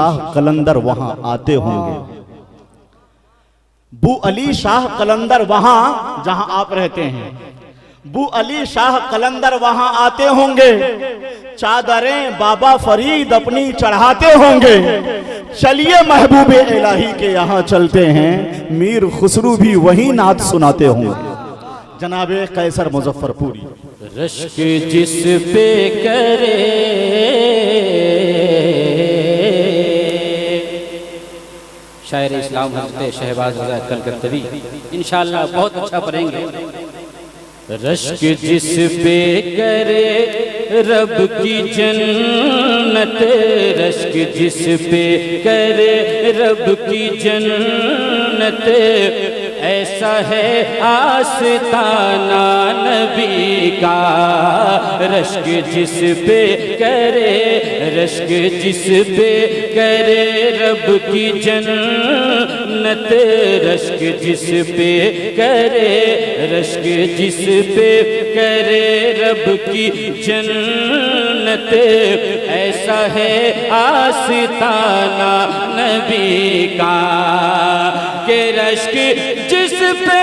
شاہ قلندر وہاں آتے ہوں گے۔ بو علی شاہ قلندر وہاں جہاں آپ رہتے ہیں، بو علی شاہ قلندر وہاں آتے ہوں گے، چادریں بابا فرید اپنی چڑھاتے ہوں گے۔ چلیے محبوب الہی کے یہاں چلتے ہیں، میر خسرو بھی وہیں نعت سناتے ہوں گے۔ جناب قیصر مظفر پوری۔ رشک جس پہ کرے شاعر اسلام حضرت شہباز رضا کلکتوی انشاءاللہ بہت اچھا پڑھیں گے۔ رشک جس پہ کرے رب کی جنت، رشک جس پہ کرے رب کی جنت، ایسا ہے آستانہ نبی کا۔ رشک جس پہ کرے، رشک جس پہ کرے رب کی جنت، رشک جس پہ کرے، رشک جس پہ کرے رب کی جنت، ایسا ہے آستانہ نبی کا کہ رشک جس پہ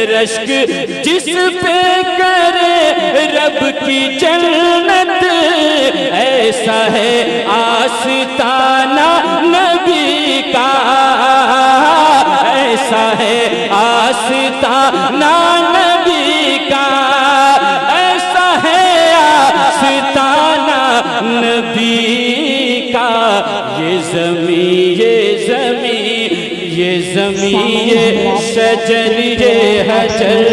رشک جس پہ کرے رب کی جنت، ایسا ہے آستانہ نبی کا، ایسا ہے آستانہ نبی کا، ایسا ہے آستانہ نبی کا۔ یہ زمین، یہ زمین، یہ زمین، یہ شجر، یہ حجر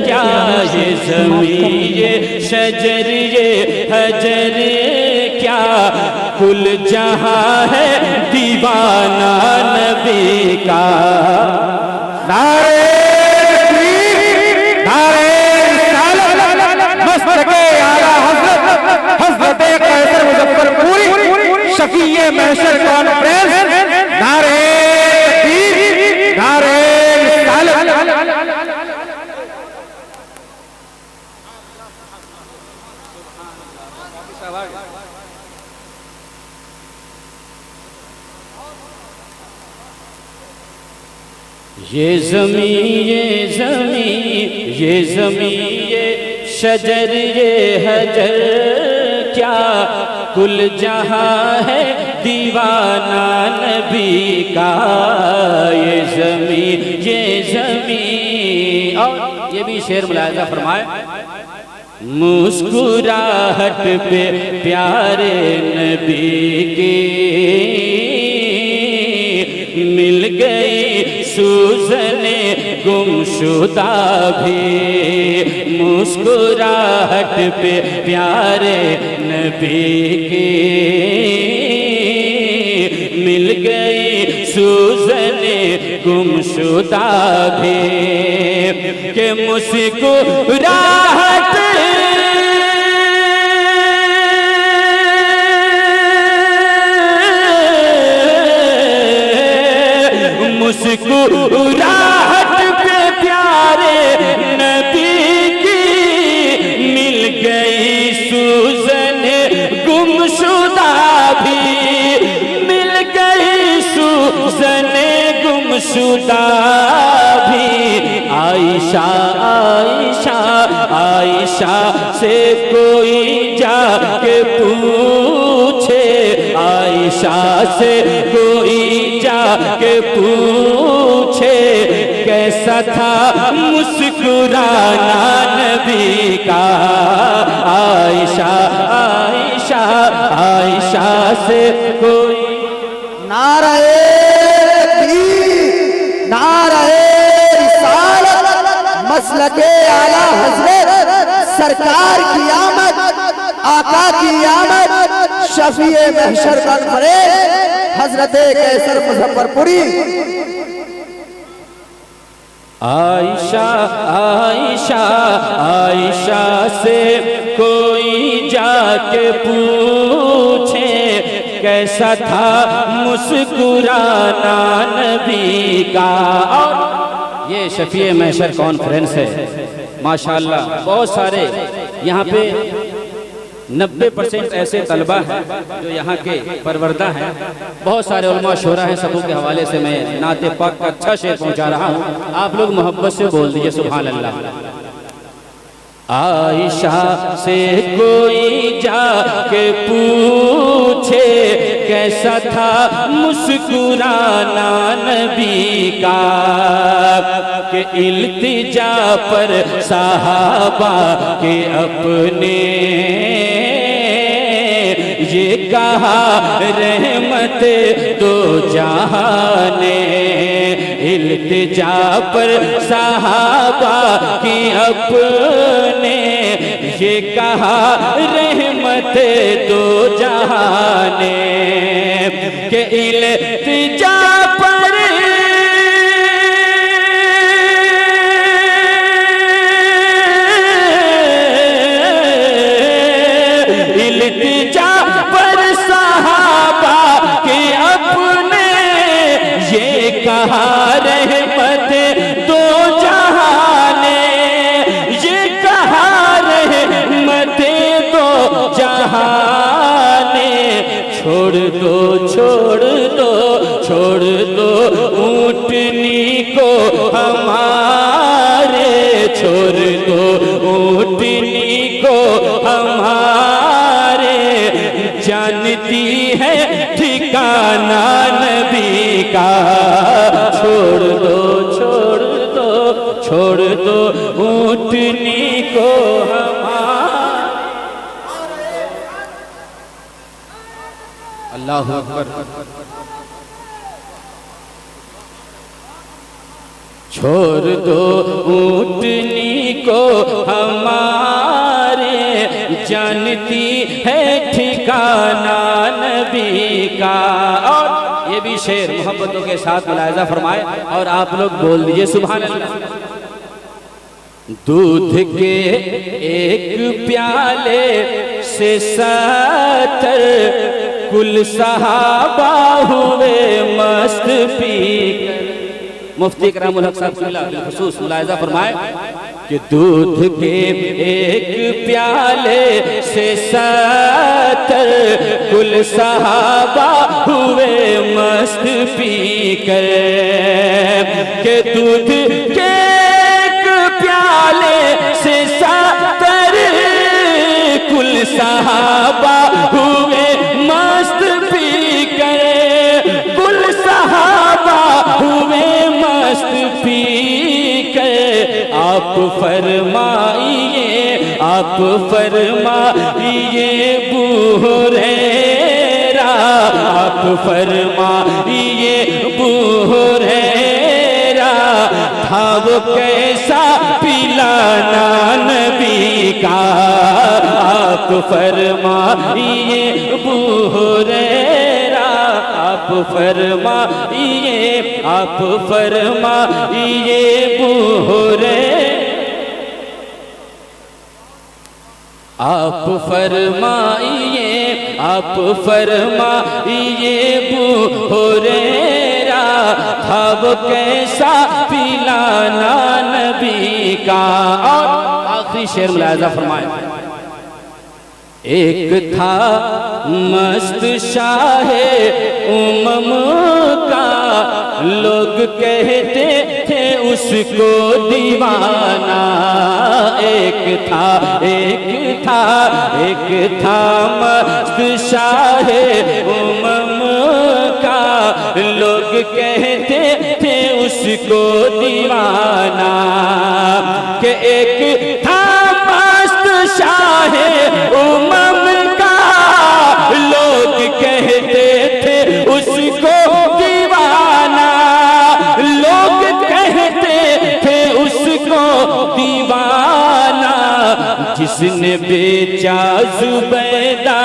کیا، یہ زمین، یہ شجر، یہ حجر کیا، کل جہاں ہے دیوانہ نبی کا۔ نعرہ تکبیر، نعرہ رسالت، مسلک اعلیٰ حضرت حضرت قیصر مظفر پوری شفیع محشر کانفرنس، نعرہ تکبیر، نعرہ رسالت۔ یہ زمین، یہ زمین، یہ زمین، یہ شجر، یہ حجر کیا، کل جہاں ہے دیوانہ نبی کا۔ یہ زمین، یہ زمین، اور یہ بھی شعر ملاحظہ فرمائے، مسکراہٹ پہ پیارے نبی کی مل گئی سوزن گمشدہ بھی، مسکراہٹ پہ پیارے نبی کی مل گئی سوزن گمشدہ بھی، کہ مسکراہٹ مسکراہٹ پہ پیارے نبی کی مل گئی سوزن گمشدہ بھی، مل گئی سوزن گمشدہ بھی۔ عائشہ، عائشہ، عائشہ سے کوئی جا کے پوچھے، عائشہ سے کوئی جا کے پوچھے، کیسا تھا مسکرانا نبی کا۔ عائشہ، عائشہ، عائشہ سے کوئی نعرہ تکبیر، نعرہ رسالت، مسلک اعلیٰ حضرت سرکار کی آمد، آقا کی آمد، شفیع محشر کانفرنس حضرت قیصر مظفر پوری۔ عائشہ، عائشہ، عائشہ سے کوئی جا کے پوچھے، کیسا تھا مسکرانا نبی کا۔ یہ شفیع محشر کانفرنس ہے ماشاءاللہ، بہت سارے یہاں پہ 90% ایسے طلبہ ہیں جو یہاں کے پروردہ ہیں، بہت سارے علماء شورا ہیں، سبوں کے حوالے سے میں نعت پاک کا اچھا شعر پہنچا رہا ہوں، آپ لوگ محبت سے بول دیجئے سبحان اللہ۔ عائشہ سے کوئی جا کے پوچھے کیسا تھا مسکرانا نبی کا، کہ التجا پر صحابہ کے اپنے یہ کہا رحمت دو جہاں نے، التجا پر صحابہ کی اپنے یہ کہا رحمت دو جہاں نے، کہ التجا پر التجا پر صحابہ کے اپنے یہ کہا رحمت دو جہاں نے، یہ کہا رحمت دو جہاں نے، چھوڑ دو چھوڑ دو چھوڑ دو اونٹنی کو ہمارے، چھوڑ دو اونٹنی کو ہمارے، جانتی ہے ٹھکانہ نبی کا، چھوڑ دو چھوڑ دو چھوڑ دو اونٹنی کو ہمارے۔ اللہ اکبر۔ چھوڑ دو اونٹنی کو ہمارے، جانتی ہے ٹھکانہ نبی کا۔ اور یہ بھی شعر محبتوں کے ساتھ ملاحظہ فرمائے اور آپ لوگ بول دیجئے سبحان اللہ۔ دودھ کے ایک پیالے سے 70 کل صحابہ ہوئے مست پی کر۔ مفتی کرام الحق صاحب صلی اللہ بالخصوص ملاحظہ فرمائے کہ دودھ کے ایک پیالے سے 70 کل صحابہ ہوئے مست پی کر، کہ دودھ کے ایک پیالے سے 70 کل صحابہ ہوئے مست پی کر، کل صحابہ ہوئے مست پی کر، آپ فرمائیے آپ فرمائیے ابو ہریرہ، آپ فرمائیے ابو ہریرہ، تھا وہ کیسا پلانا نبی کا، آپ فرمائیے ابو ہریرہ، آپ فرمائیے آپ فرمائیے ابو ہریرہ، آپ فرمائیے آپ فرمائیے ابو ہریرہ، تھا وہ کیسا پلانا نبی کا۔ اور آخری شعر ملاحظہ فرمائیں۔ ایک تھا مست شاہ امم کا، لوگ کہتے تھے اس کو دیوانہ، ایک تھا مست شاہ امم کا، لوگ کہتے تھے اس کو دیوانہ، کہ ایک تھا مست شاہ امم کا، لوگ کہتے تھے اس کو دیوانہ، لوگ کہتے تھے اس کو دیوانہ، جس نے بیچا زبیدہ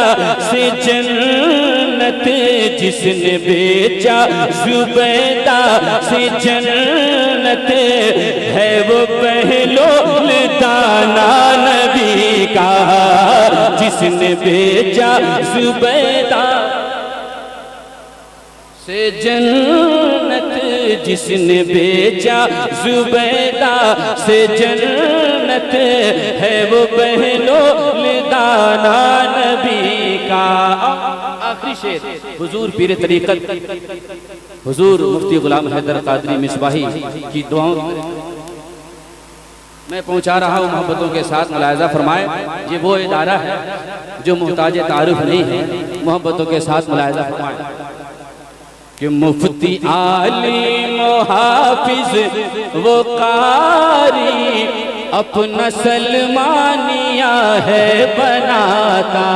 سے جنت، جس نے بیچا زبیدہ سے جنت، ہے وہ پہلو دانا نبی کا، جس نے بیچا زبیدہ سے جنت، جس نے بیچا زبیدہ سے جنت ہے وہ بہلولدانہ نبی کا۔ آخری شعر حضور پیر طریقت حضور مفتی غلام حیدر قادری مصباحی کی دعاؤں میں پہنچا رہا ہوں، محبتوں کے ساتھ ملاحظہ فرمائے۔ یہ وہ ادارہ ہے جو محتاج تعارف نہیں ہے، محبتوں کے ساتھ ملاحظہ فرمائے کہ مفتی عالم و حافظ وہ قاری اپنا سلمانیہ ہے بناتا،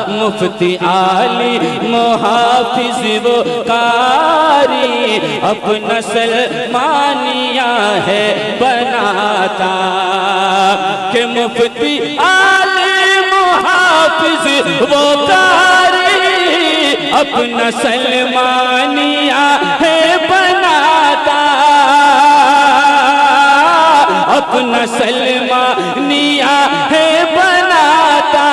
مفتی عالم و حافظ وہ قاری اپنا سلمانیہ ہے بناتا، کہ مفتی عالم و حافظ وہ قاری اپنا سلمانیہ ہے بناتا، اپنا سلمانیہ ہے بناتا،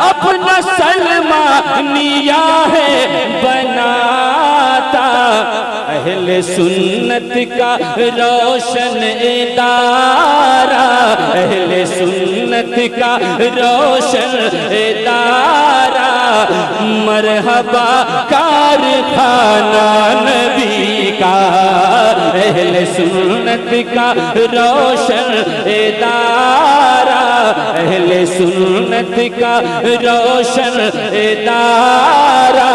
اپنا سلمانیہ ہے بناتا، اہل سنت کا روشن ادارہ، اہل سنت کا روشن ادارہ، مرحبا کارخانہ نبی کا، اہل سنت کا روشن ادارہ، اہل سنت کا روشن ادارہ،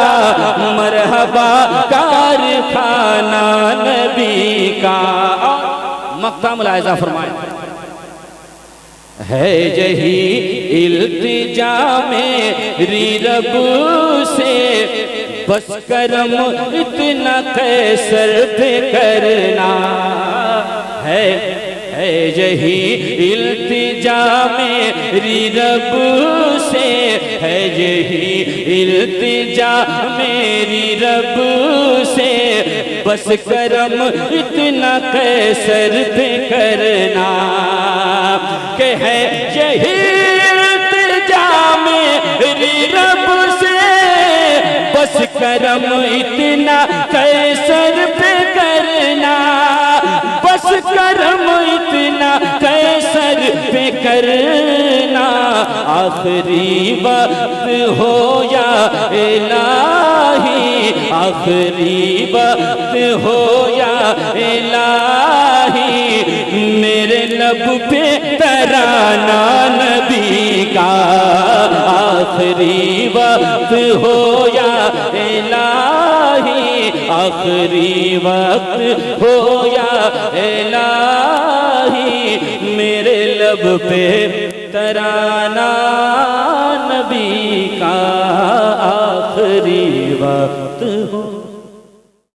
مرحبا کارخانہ نبی کا۔ مقطع ملاحظہ فرمائیں، ہے یہی التجا میری رب سے، بس کرم اتنا قیصر پہ کرنا، ہے یہی التجا میری رب سے، ہے یہی التجا میری رب سے، بس کرم اتنا قیصر پہ کرنا، کہ ہے یہی التجا میری رب سے، بس کرم اتنا قیصر پہ کرنا، بس کرم اتنا قیصر پہ کرنا، آخری وقت ہو یا الہی، آخری وقت ہو یا الہی، میرے لب پہ ترانہ نبی کا، آخری وقت ہو یا الہی، آخری وقت ہو یا الہی، میرے لب پہ ترانہ نبی کا، آخری وقت ہو